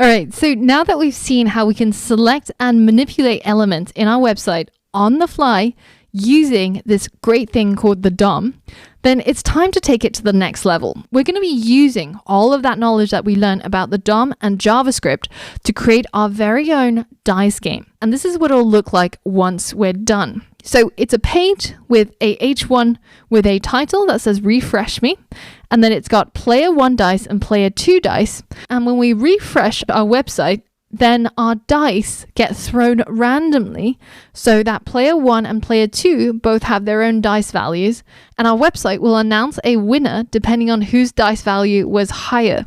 All right, so now that we've seen how we can select and manipulate elements in our website on the fly using this great thing called the DOM, then it's time to take it to the next level. We're going to be using all of that knowledge that we learned about the DOM and JavaScript to create our very own dice game. And this is what it'll look like once we're done. So it's a page with a H1 with a title that says refresh me. And then it's got player 1 dice and player 2 dice. And when we refresh our website, then our dice get thrown randomly so that player 1 and player 2 both have their own dice values, and our website will announce a winner depending on whose dice value was higher.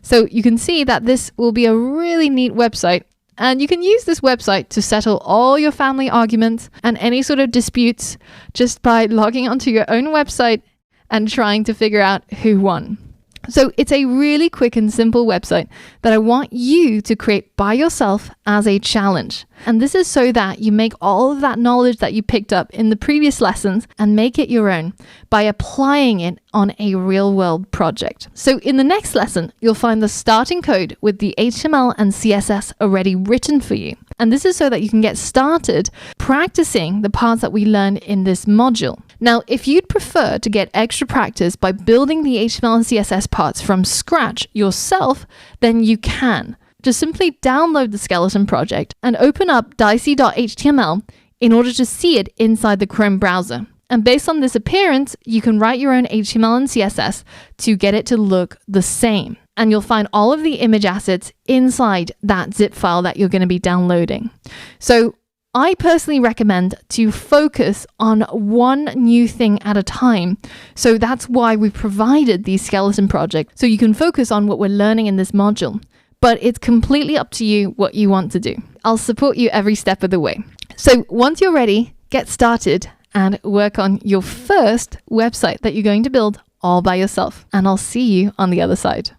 So you can see that this will be a really neat website, and you can use this website to settle all your family arguments and any sort of disputes just by logging onto your own website and trying to figure out who won. So it's a really quick and simple website that I want you to create by yourself as a challenge. And this is so that you make all of that knowledge that you picked up in the previous lessons and make it your own by applying it on a real world project. So in the next lesson, you'll find the starting code with the HTML and CSS already written for you. And this is so that you can get started practicing the parts that we learned in this module. Now, if you'd prefer to get extra practice by building the HTML and CSS parts from scratch yourself, then you can. Just simply download the skeleton project and open up dicey.html in order to see it inside the Chrome browser. And based on this appearance, you can write your own HTML and CSS to get it to look the same. And you'll find all of the image assets inside that zip file that you're going to be downloading. So I personally recommend to focus on one new thing at a time. So that's why we provided the skeleton project, so you can focus on what we're learning in this module. But it's completely up to you what you want to do. I'll support you every step of the way. So once you're ready, get started and work on your first website that you're going to build all by yourself. And I'll see you on the other side.